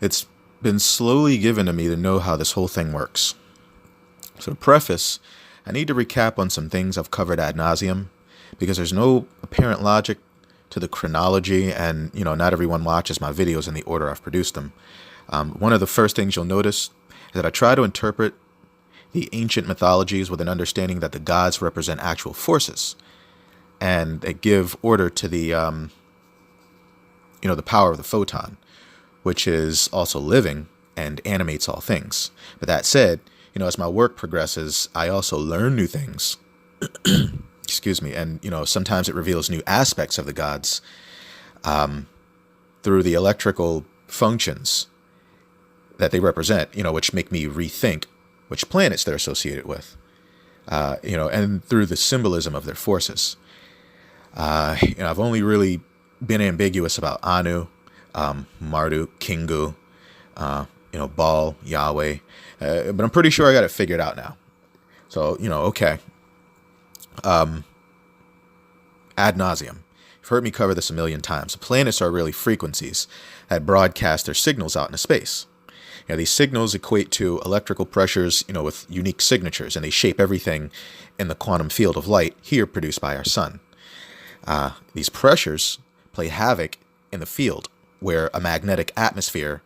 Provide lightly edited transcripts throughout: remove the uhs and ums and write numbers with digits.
It's been slowly given to me to know how this whole thing works. So to preface, I need to recap on some things I've covered ad nauseum, because there's no apparent logic to the chronology, and not everyone watches my videos in the order I've produced them. One of the first things you'll notice is that I try to interpret the ancient mythologies with an understanding that the gods represent actual forces, and they give order to the the power of the photon, which is also living and animates all things. But that said, as my work progresses, I also learn new things. Excuse me. And, sometimes it reveals new aspects of the gods through the electrical functions that they represent, which make me rethink which planets they're associated with, and through the symbolism of their forces. I've only really been ambiguous about Anu, Marduk, Kingu, Baal, Yahweh, but I'm pretty sure I got it figured out now. So, okay. Ad nauseum. You've heard me cover this a million times. Planets are really frequencies that broadcast their signals out into space. These signals equate to electrical pressures, with unique signatures, and they shape everything in the quantum field of light here produced by our sun. These pressures play havoc in the field where a magnetic atmosphere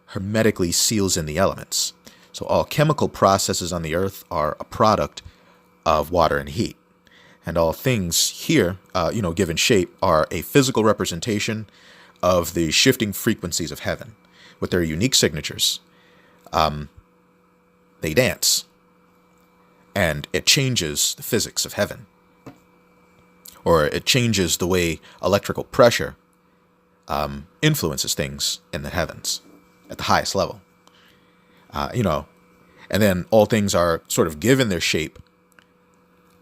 hermetically seals in the elements. So all chemical processes on the earth are a product of water and heat. And all things here, given shape, are a physical representation of the shifting frequencies of heaven with their unique signatures. They dance, and it changes the physics of heaven, or it changes the way electrical pressure influences things in the heavens at the highest level. And then all things are sort of given their shape,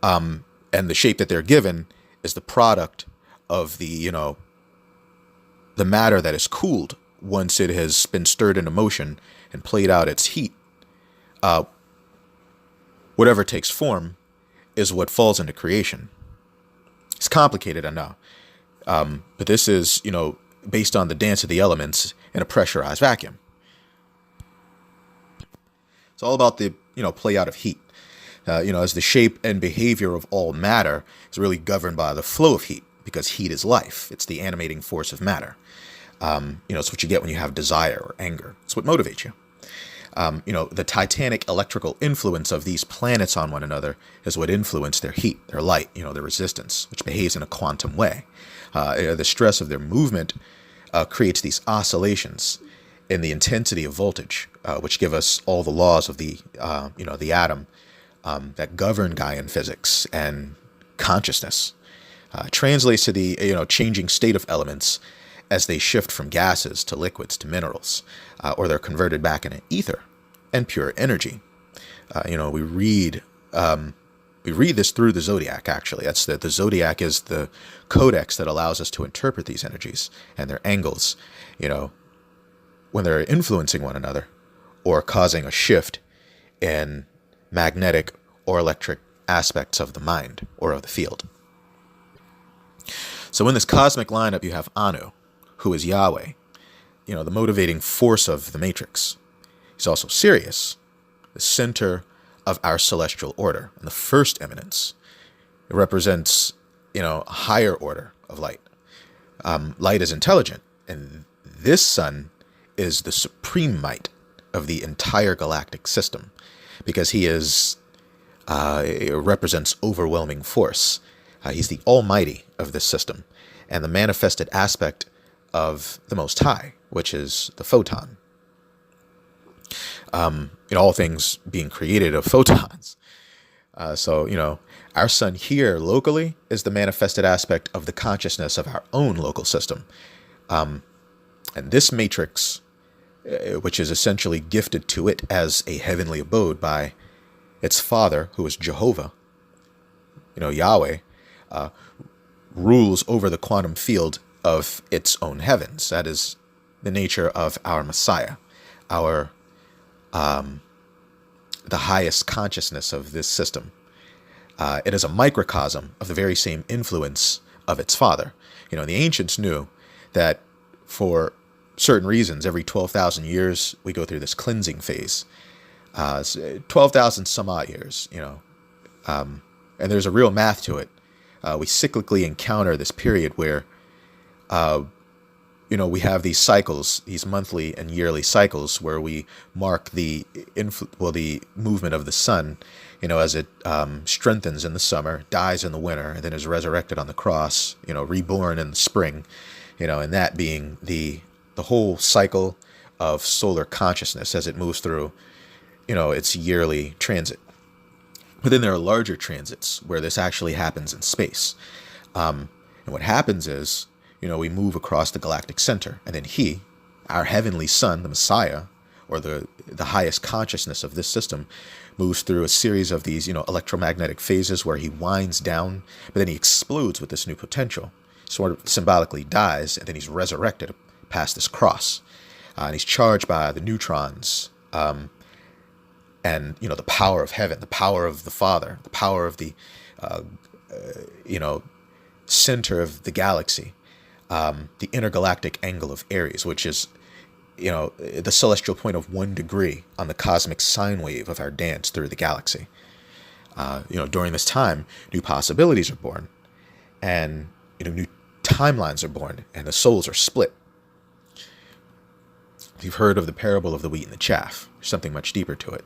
and the shape that they're given is the product of the matter that is cooled once it has been stirred into motion and played out its heat. Whatever takes form is what falls into creation. It's complicated, I know. But this is, based on the dance of the elements in a pressurized vacuum. It's all about the, play out of heat. As the shape and behavior of all matter is really governed by the flow of heat, because heat is life. It's the animating force of matter. It's what you get when you have desire or anger. It's what motivates you. The titanic electrical influence of these planets on one another is what influenced their heat, their light, their resistance, which behaves in a quantum way. The stress of their movement creates these oscillations in the intensity of voltage, which give us all the laws of the atom that govern Gaian physics and consciousness. Translates to the changing state of elements as they shift from gases to liquids to minerals, or they're converted back into ether and pure energy. We read this through the zodiac. Actually, the zodiac is the codex that allows us to interpret these energies and their angles, when they're influencing one another or causing a shift in magnetic or electric aspects of the mind or of the field. So in this cosmic lineup, you have Anu, who is Yahweh, the motivating force of the matrix. He's also Sirius, the center of our celestial order, and the first eminence. It represents, a higher order of light. Light is intelligent, and this sun is the supreme might of the entire galactic system, because he is represents overwhelming force. He's the almighty of this system, and the manifested aspect of the Most High, which is the photon. All things being created of photons. So, our sun here locally is the manifested aspect of the consciousness of our own local system. And this matrix, which is essentially gifted to it as a heavenly abode by its father, who is Jehovah, Yahweh, rules over the quantum field of its own heavens. That is the nature of our Messiah, our the highest consciousness of this system. It is a microcosm of the very same influence of its father. The ancients knew that for certain reasons, every 12,000 years, we go through this cleansing phase. 12,000 some odd years, and there's a real math to it. We cyclically encounter this period where, we have these cycles, these monthly and yearly cycles, where we mark the movement of the sun, as it strengthens in the summer, dies in the winter, and then is resurrected on the cross, reborn in the spring, and that being the whole cycle of solar consciousness as it moves through, its yearly transit. But then there are larger transits where this actually happens in space. And what happens is, we move across the galactic center, and then he, our heavenly son, the Messiah, or the highest consciousness of this system, moves through a series of these, electromagnetic phases where he winds down, but then he explodes with this new potential, sort of symbolically dies, and then he's resurrected past this cross. And he's charged by the neutrons, and, the power of heaven, the power of the Father, the power of the, center of the galaxy, the intergalactic angle of Aries, which is, the celestial point of 1 degree on the cosmic sine wave of our dance through the galaxy. During this time, new possibilities are born, and, new timelines are born, and the souls are split. You've heard of the parable of the wheat and the chaff. There's something much deeper to it.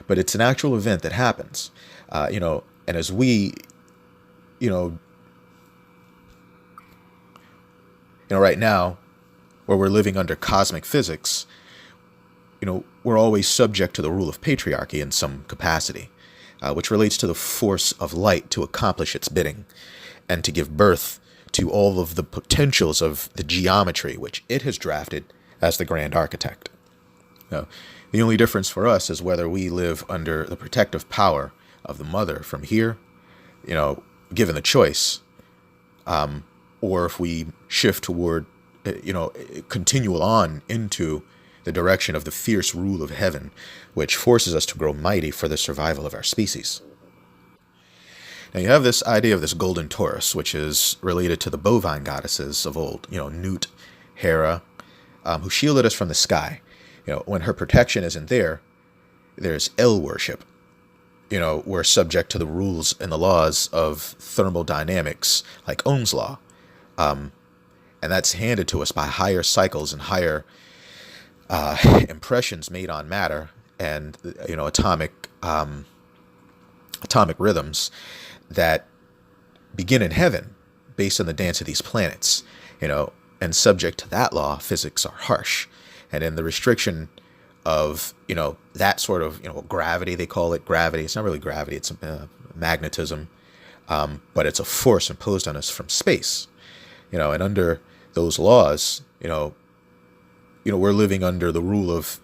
But it's an actual event that happens, and as we, right now, where we're living under cosmic physics, we're always subject to the rule of patriarchy in some capacity, which relates to the force of light to accomplish its bidding and to give birth to all of the potentials of the geometry which it has drafted as the grand architect. The only difference for us is whether we live under the protective power of the mother from here, given the choice, or if we shift toward, continual on into the direction of the fierce rule of heaven, which forces us to grow mighty for the survival of our species. Now you have this idea of this golden Taurus, which is related to the bovine goddesses of old, Nut, Hera, who shielded us from the sky. When her protection isn't there, there's El worship. We're subject to the rules and the laws of thermodynamics, like Ohm's law. And that's handed to us by higher cycles and higher impressions made on matter and, atomic rhythms that begin in heaven based on the dance of these planets, and subject to that law, physics are harsh. And in the restriction of, that sort of, gravity, they call it gravity. It's not really gravity, it's magnetism. But it's a force imposed on us from space, and under those laws, we're living under the rule of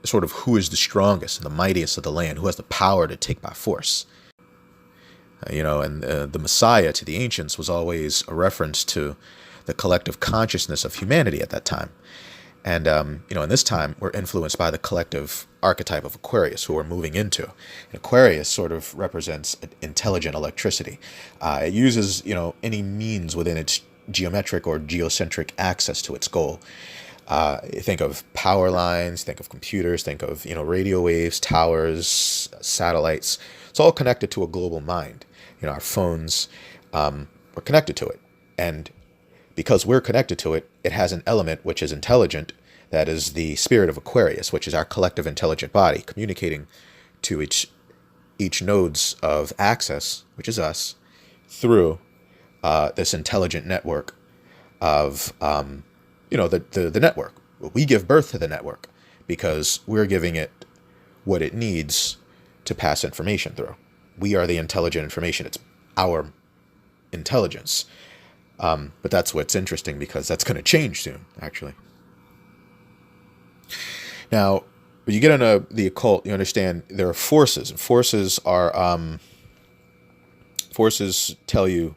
sort of who is the strongest and the mightiest of the land, who has the power to take by force. And the Messiah to the ancients was always a reference to the collective consciousness of humanity at that time. And, in this time, we're influenced by the collective archetype of Aquarius, who we're moving into. And Aquarius sort of represents intelligent electricity. It uses, any means within its geometric or geocentric access to its goal. Think of power lines, think of computers, think of, radio waves, towers, satellites. It's all connected to a global mind. Our phones, we're connected to it. And because we're connected to it, it has an element which is intelligent, that is the spirit of Aquarius, which is our collective intelligent body, communicating to each nodes of access, which is us, through this intelligent network of, the network. We give birth to the network because we're giving it what it needs to pass information through. We are the intelligent information. It's our intelligence. But that's what's interesting, because that's going to change soon, actually. Now, when you get into the occult, you understand there are forces, and forces tell you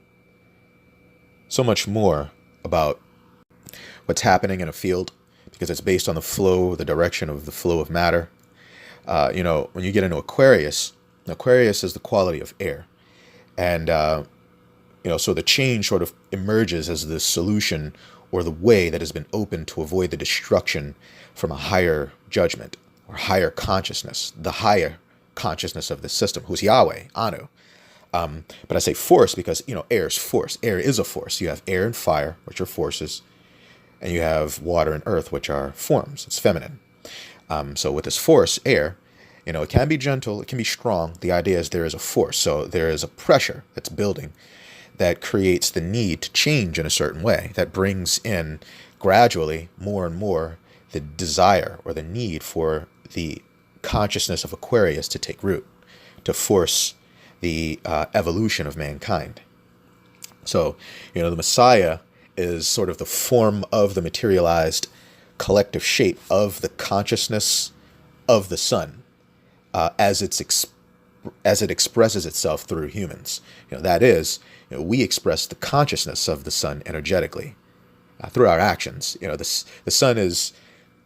so much more about what's happening in a field, because it's based on the flow, the direction of the flow of matter. When you get into Aquarius is the quality of air, and so the change sort of emerges as the solution or the way that has been opened to avoid the destruction from a higher judgment or higher consciousness, the higher consciousness of the system, who's Yahweh, Anu. But I say force because, air is force. Air is a force. You have air and fire, which are forces, and you have water and earth, which are forms. It's feminine. So with this force, air, it can be gentle, it can be strong. The idea is there is a force. So there is a pressure that's building that creates the need to change in a certain way, that brings in gradually more and more the desire or the need for the consciousness of Aquarius to take root, to force the evolution of mankind. So, the Messiah is sort of the form of the materialized collective shape of the consciousness of the Son, as it expresses itself through humans. That is, we express the consciousness of the Son energetically through our actions. The Son is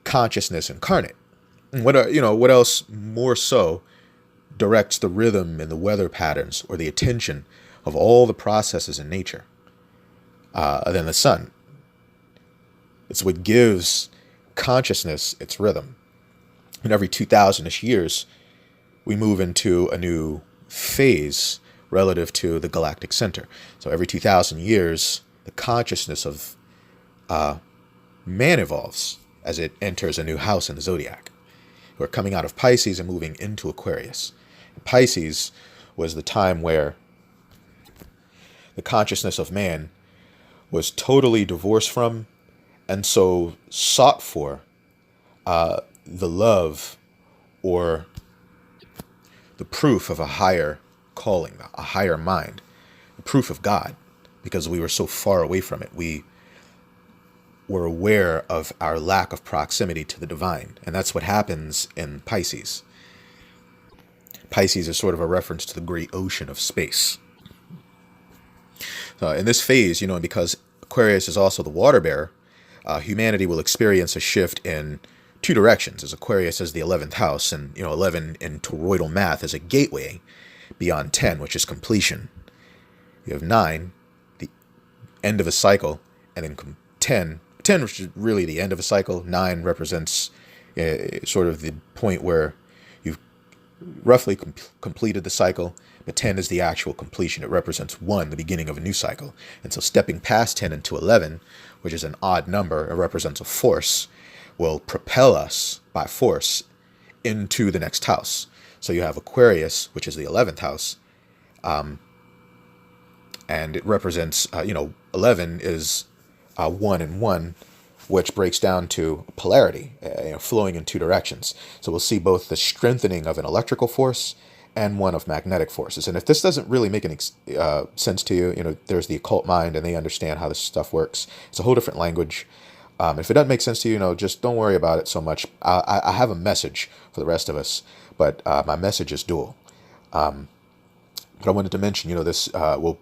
consciousness incarnate. And what else more so directs the rhythm and the weather patterns or the attention of all the processes in nature than the sun? It's what gives consciousness its rhythm. And every 2,000-ish years, we move into a new phase relative to the galactic center. So every 2,000 years, the consciousness of man evolves as it enters a new house in the zodiac. We're coming out of Pisces and moving into Aquarius. Pisces was the time where the consciousness of man was totally divorced from and so sought for the love or the proof of a higher calling, a higher mind, the proof of God, because we were so far away from it. We were aware of our lack of proximity to the divine, and that's what happens in Pisces. Pisces is sort of a reference to the great ocean of space. In this phase, because Aquarius is also the water bearer, humanity will experience a shift in two directions, as Aquarius is the 11th house, and 11 in toroidal math is a gateway beyond 10, which is completion. You have 9, the end of a cycle, and then 10, which is really the end of a cycle. 9 represents sort of the point where you've roughly completed the cycle, but 10 is the actual completion. It represents 1, the beginning of a new cycle. And so stepping past 10 into 11, which is an odd number, it represents a force, will propel us by force into the next house. So you have Aquarius, which is the 11th house, and it represents, 11 is 1 and 1, which breaks down to polarity, flowing in two directions. So we'll see both the strengthening of an electrical force and one of magnetic forces. And if this doesn't really make any sense to you, there's the occult mind, and they understand how this stuff works. It's a whole different language. If it doesn't make sense to you, just don't worry about it so much. I have a message for the rest of us, but my message is dual. But I wanted to mention, this will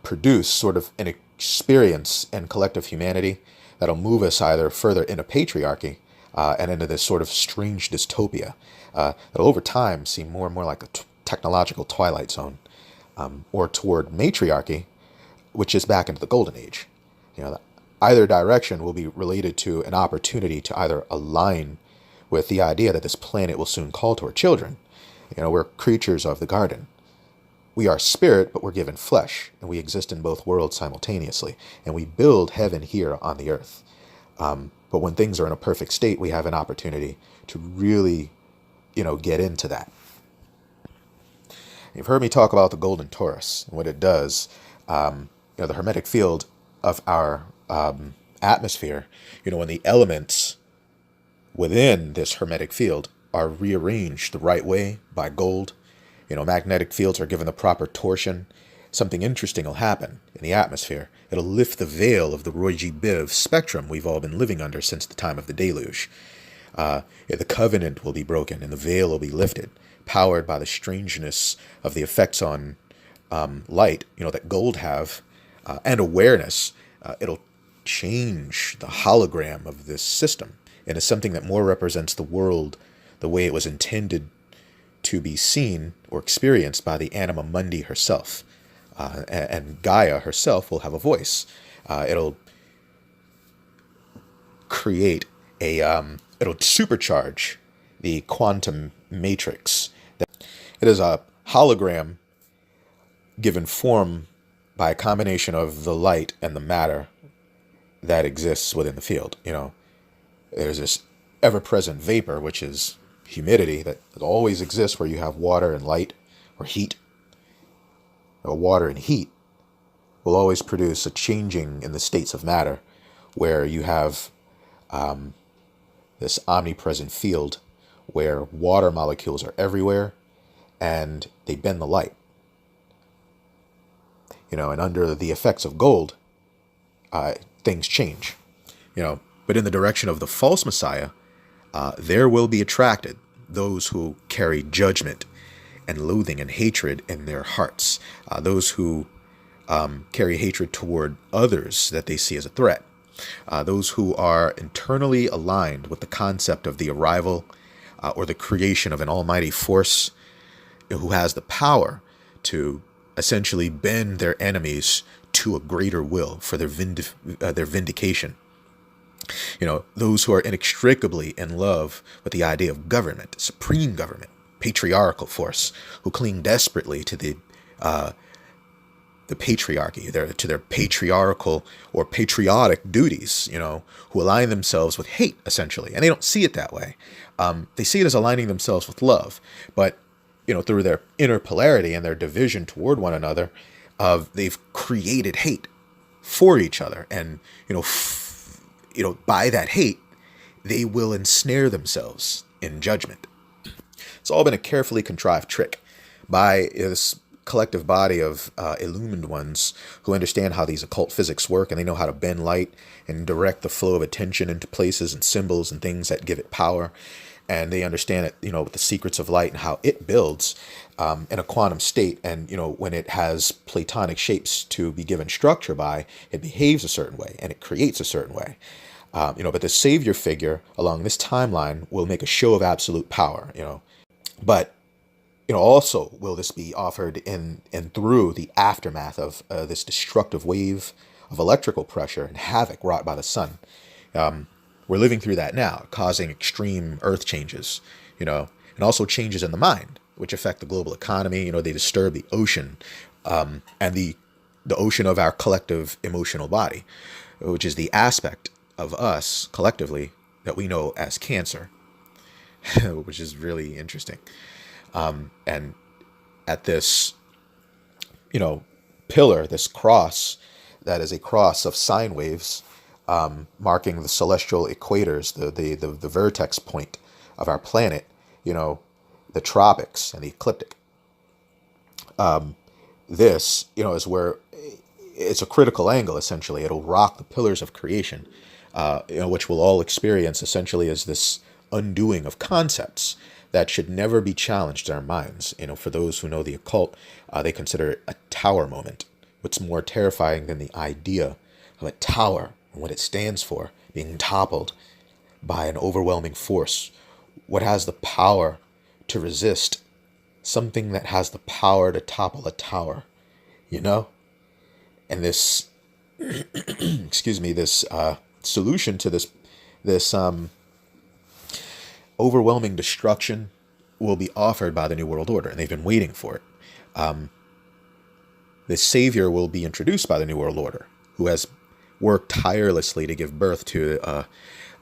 produce sort of an experience in collective humanity that'll move us either further into patriarchy and into this sort of strange dystopia that'll over time seem more and more like a technological twilight zone, or toward matriarchy, which is back into the golden age. Either direction will be related to an opportunity to either align with the idea that this planet will soon call to our children. We're creatures of the garden. We are spirit, but we're given flesh, and we exist in both worlds simultaneously, and we build heaven here on the earth. But when things are in a perfect state, we have an opportunity to really, get into that. You've heard me talk about the golden torus and what it does. The hermetic field of our atmosphere, when the elements within this hermetic field are rearranged the right way by gold, magnetic fields are given the proper torsion, something interesting will happen in the atmosphere. It'll lift the veil of the Roy G. Biv spectrum we've all been living under since the time of the deluge. The covenant will be broken and the veil will be lifted, powered by the strangeness of the effects on light, that gold have, and awareness. It'll change the hologram of this system into something that more represents the world the way it was intended to be seen or experienced by the anima mundi herself. And Gaia herself will have a voice. It'll create it'll supercharge the quantum matrix. It is a hologram given form by a combination of the light and the matter that exists within the field. There's this ever-present vapor, which is humidity, that always exists where you have water and light or heat. Water and heat will always produce a changing in the states of matter, where you have this omnipresent field where water molecules are everywhere and they bend the light. And under the effects of gold, things change. But in the direction of the false Messiah, there will be attracted those who carry judgment and loathing and hatred in their hearts, those who carry hatred toward others that they see as a threat, those who are internally aligned with the concept of the arrival or the creation of an almighty force who has the power to essentially bend their enemies to a greater will for their vindication. Those who are inextricably in love with the idea of government, supreme government, patriarchal force, who cling desperately to the patriarchy, to their patriarchal or patriotic duties, who align themselves with hate, essentially. And they don't see it that way. They see it as aligning themselves with love. But, through their inner polarity and their division toward one another, they've created hate for each other. And, by that hate, they will ensnare themselves in judgment. It's all been a carefully contrived trick by this collective body of illumined ones who understand how these occult physics work, and they know how to bend light and direct the flow of attention into places and symbols and things that give it power. And they understand it, with the secrets of light and how it builds in a quantum state. And, when it has Platonic shapes to be given structure by, it behaves a certain way and it creates a certain way. But the savior figure along this timeline will make a show of absolute power, But, also will this be offered in and through the aftermath of this destructive wave of electrical pressure and havoc wrought by the sun. We're living through that now, causing extreme earth changes, and also changes in the mind, which affect the global economy. They disturb the ocean and the ocean of our collective emotional body, which is the aspect of us collectively that we know as cancer, which is really interesting. And at this, pillar, this cross, that is a cross of sine waves, marking the celestial equators, the vertex point of our planet, the tropics and the ecliptic. This, is where it's a critical angle, essentially. It'll rock the pillars of creation, which we'll all experience essentially as this undoing of concepts that should never be challenged in our minds. For those who know the occult, they consider it a tower moment. What's more terrifying than the idea of a tower and what it stands for being toppled by an overwhelming force? What has the power to resist something that has the power to topple a tower? And this, excuse me, this solution to this overwhelming destruction will be offered by the New World Order, and they've been waiting for it. The Savior will be introduced by the New World Order, who has worked tirelessly to give birth to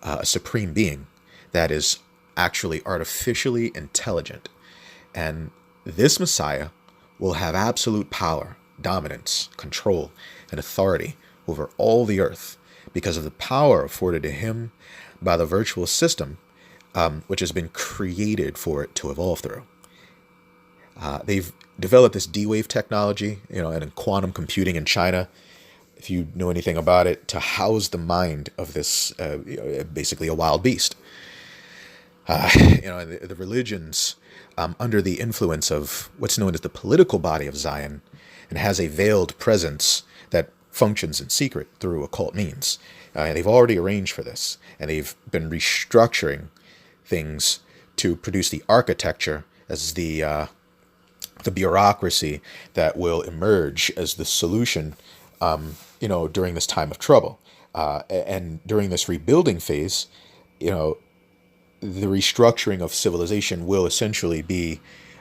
a supreme being that is actually artificially intelligent. And this Messiah will have absolute power, dominance, control, and authority over all the earth because of the power afforded to him by the virtual system which has been created for it to evolve through. They've developed this D-Wave technology, and in quantum computing in China, if you know anything about it, to house the mind of this, basically a wild beast. The religions, under the influence of what's known as the political body of Zion, and has a veiled presence that functions in secret through occult means. And they've already arranged for this, and they've been restructuring things to produce the architecture as the bureaucracy that will emerge as the solution, during this time of trouble. And during this rebuilding phase, you know, the restructuring of civilization will essentially be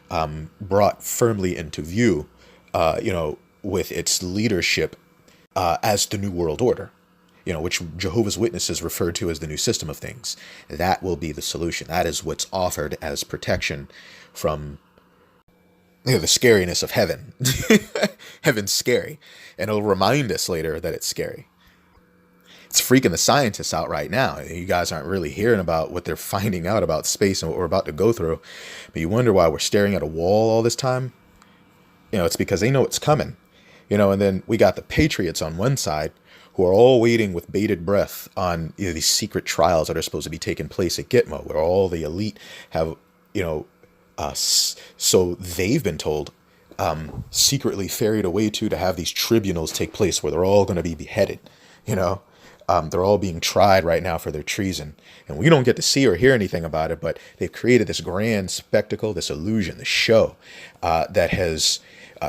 brought firmly into view, with its leadership as the New World Order, which Jehovah's Witnesses refer to as the new system of things. That will be the solution. That is what's offered as protection from the scariness of heaven. Heaven's scary, and it'll remind us later that it's scary. It's freaking the scientists out right now. You guys aren't really hearing about what they're finding out about space and what we're about to go through. But you wonder why we're staring at a wall all this time. It's because they know it's coming. And then we got the patriots on one side who are all waiting with bated breath on these secret trials that are supposed to be taking place at Gitmo, where all the elite have, so they've been told, secretly ferried away to have these tribunals take place where they're all going to be beheaded. They're all being tried right now for their treason. And we don't get to see or hear anything about it, but they've created this grand spectacle, this illusion, this show that has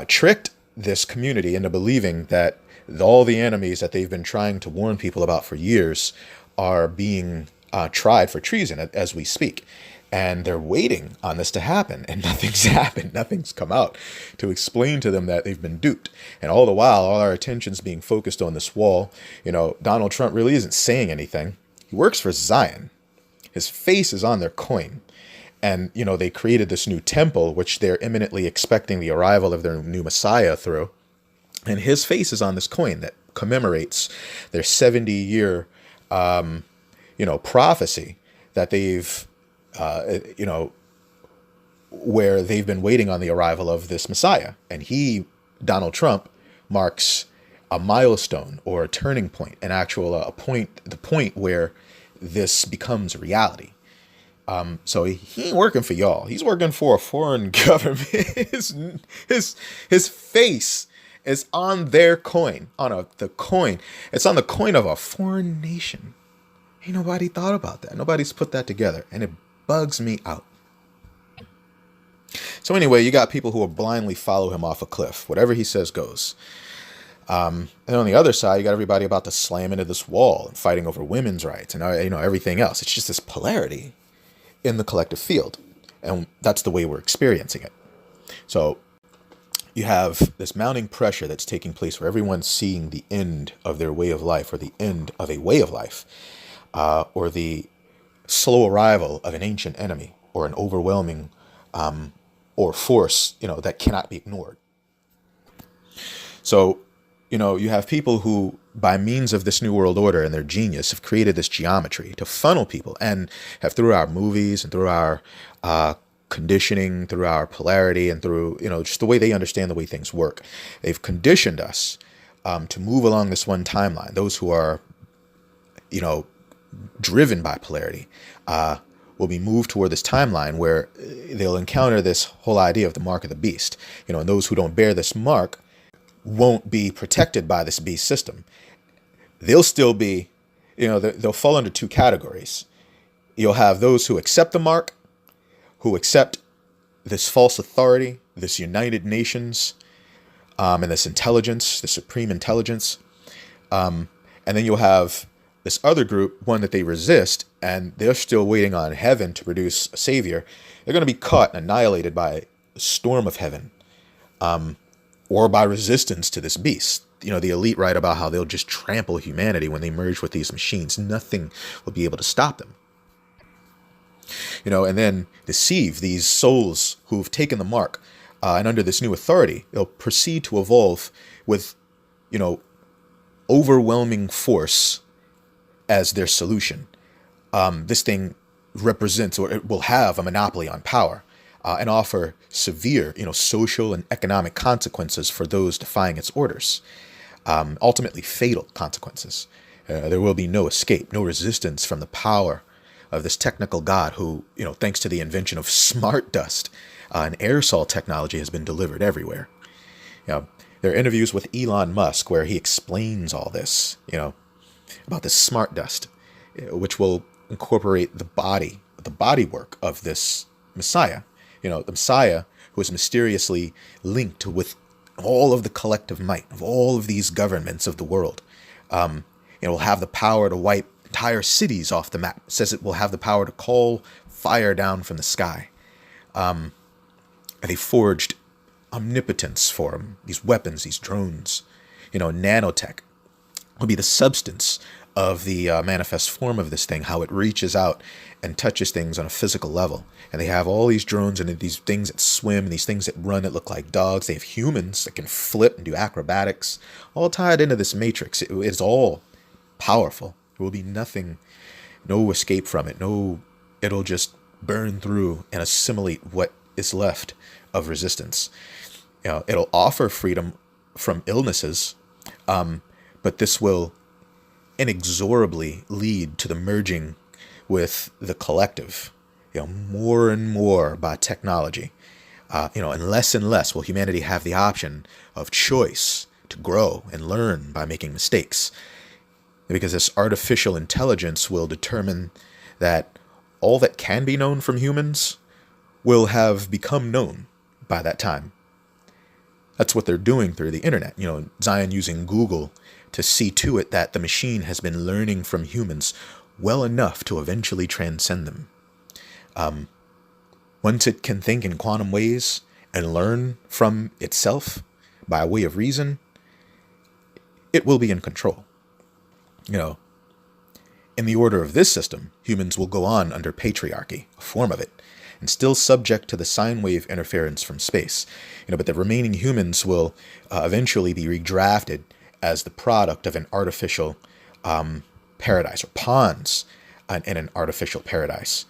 tricked this community into believing that all the enemies that they've been trying to warn people about for years are being tried for treason as we speak. And they're waiting on this to happen, and nothing's happened. Nothing's come out to explain to them that they've been duped. And all the while, all our attention's being focused on this wall. Donald Trump really isn't saying anything. He works for Zion. His face is on their coin. And, they created this new temple, which they're imminently expecting the arrival of their new Messiah through. And his face is on this coin that commemorates their 70-year, prophecy that they've, where they've been waiting on the arrival of this Messiah. And Donald Trump, marks a milestone or a turning point, an actual the point where this becomes reality. So he ain't working for y'all. He's working for a foreign government. His face is on their coin, the coin. It's on the coin of a foreign nation. Ain't nobody thought about that. Nobody's put that together, and it bugs me out. So anyway, you got people who will blindly follow him off a cliff. Whatever he says goes. And on the other side, you got everybody about to slam into this wall and fighting over women's rights and everything else. It's just this polarity in the collective field, and that's the way we're experiencing it. So you have this mounting pressure that's taking place where everyone's seeing the end of their way of life, or the end of a way of life, or the slow arrival of an ancient enemy, or an overwhelming or force that cannot be ignored. So you have people who, by means of this New World Order and their genius, have created this geometry to funnel people, and have, through our movies and through our conditioning, through our polarity, and through, just the way they understand the way things work, they've conditioned us to move along this one timeline. Those who are, driven by polarity will be moved toward this timeline where they'll encounter this whole idea of the mark of the beast. And those who don't bear this mark won't be protected by this beast system. They'll still be, they'll fall into two categories. You'll have those who accept the mark, who accept this false authority, this United Nations, and this intelligence, the supreme intelligence. And then you'll have this other group, one that they resist, and they're still waiting on heaven to produce a savior. They're going to be caught and annihilated by a storm of heaven. Or by resistance to this beast. The elite write about how they'll just trample humanity when they merge with these machines. Nothing will be able to stop them. And then deceive these souls who've taken the mark. And under this new authority, they'll proceed to evolve with, overwhelming force as their solution. This thing represents, or it will have, a monopoly on power. And offer severe, social and economic consequences for those defying its orders. Ultimately, fatal consequences. There will be no escape, no resistance from the power of this technical god who, thanks to the invention of smart dust, and aerosol technology has been delivered everywhere. There are interviews with Elon Musk where he explains all this, about this smart dust, which will incorporate the body work of this Messiah. The Messiah, who is mysteriously linked with all of the collective might of all of these governments of the world. It will have the power to wipe entire cities off the map. It says it will have the power to call fire down from the sky. And they forged omnipotence for him. These weapons, these drones, nanotech will be the substance of the manifest form of this thing, how it reaches out and touches things on a physical level. And they have all these drones and these things that swim and these things that run that look like dogs. They have humans that can flip and do acrobatics, all tied into this matrix. It's all powerful. There will be nothing, no escape from it. It'll just burn through and assimilate what is left of resistance. It'll offer freedom from illnesses, but this will inexorably lead to the merging with the collective, more and more by technology, and less will humanity have the option of choice to grow and learn by making mistakes, because this artificial intelligence will determine that all that can be known from humans will have become known by that time. That's what they're doing through the internet. Zion using Google to see to it that the machine has been learning from humans well enough to eventually transcend them. Once it can think in quantum ways and learn from itself by way of reason, it will be in control. In the order of this system, humans will go on under patriarchy, a form of it, and still subject to the sine wave interference from space. But the remaining humans will eventually be redrafted as the product of an artificial paradise, or pawns in an artificial paradise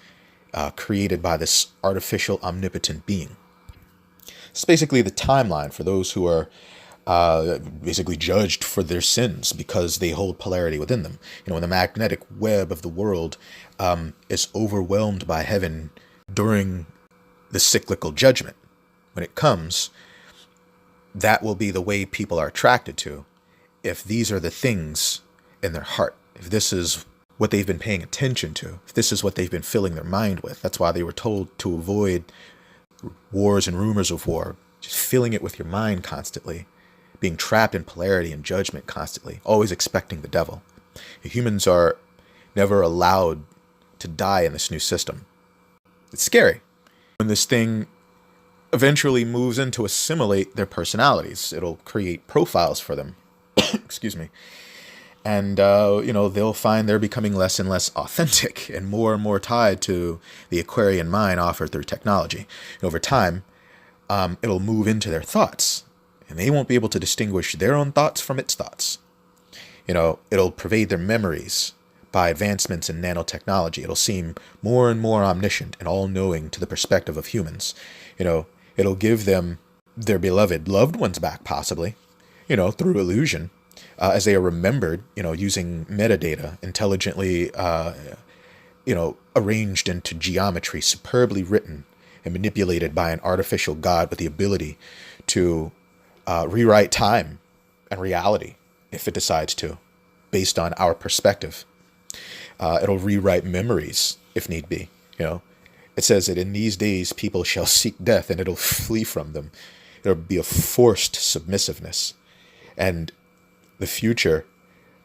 created by this artificial omnipotent being. It's basically the timeline for those who are basically judged for their sins because they hold polarity within them. When the magnetic web of the world is overwhelmed by heaven during the cyclical judgment, when it comes, that will be the way people are attracted to. If these are the things in their heart, if this is what they've been paying attention to, if this is what they've been filling their mind with, that's why they were told to avoid wars and rumors of war, just filling it with your mind constantly, being trapped in polarity and judgment constantly, always expecting the devil. Humans are never allowed to die in this new system. It's scary. When this thing eventually moves in to assimilate their personalities, it'll create profiles for them. Excuse me. And, they'll find they're becoming less and less authentic and more tied to the Aquarian mind offered through technology. Over time, it'll move into their thoughts, and they won't be able to distinguish their own thoughts from its thoughts. It'll pervade their memories by advancements in nanotechnology. It'll seem more and more omniscient and all-knowing to the perspective of humans. It'll give them their beloved loved ones back, possibly, through illusion, as they are remembered, using metadata intelligently, arranged into geometry, superbly written and manipulated by an artificial god with the ability to rewrite time and reality if it decides to, based on our perspective. It'll rewrite memories if need be. It says that in these days people shall seek death and it'll flee from them. There'll be a forced submissiveness. And the future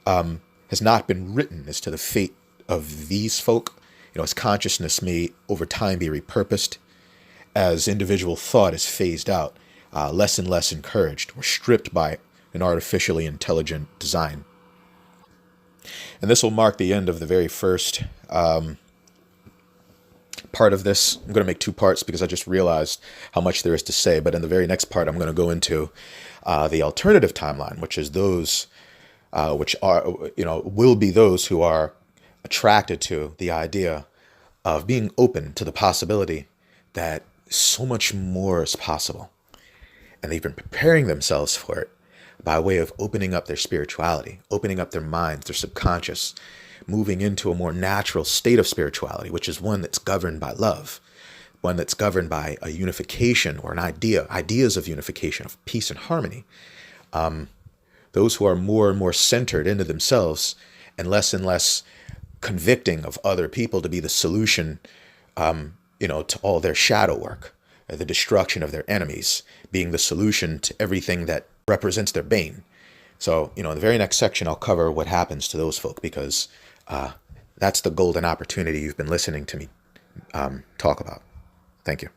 has not been written as to the fate of these folk. As consciousness may over time be repurposed, as individual thought is phased out, less and less encouraged or stripped by an artificially intelligent design. And this will mark the end of the very first part of this. I'm going to make two parts because I just realized how much there is to say. But in the very next part, I'm going to go into the alternative timeline, which is those which are, will be those who are attracted to the idea of being open to the possibility that so much more is possible. And they've been preparing themselves for it by way of opening up their spirituality, opening up their minds, their subconscious, moving into a more natural state of spirituality, which is one that's governed by love, one that's governed by a unification or an ideas of unification, of peace and harmony. Those who are more and more centered into themselves and less convicting of other people to be the solution, to all their shadow work, the destruction of their enemies, being the solution to everything that represents their bane. So, in the very next section, I'll cover what happens to those folk, because that's the golden opportunity you've been listening to me talk about. Thank you.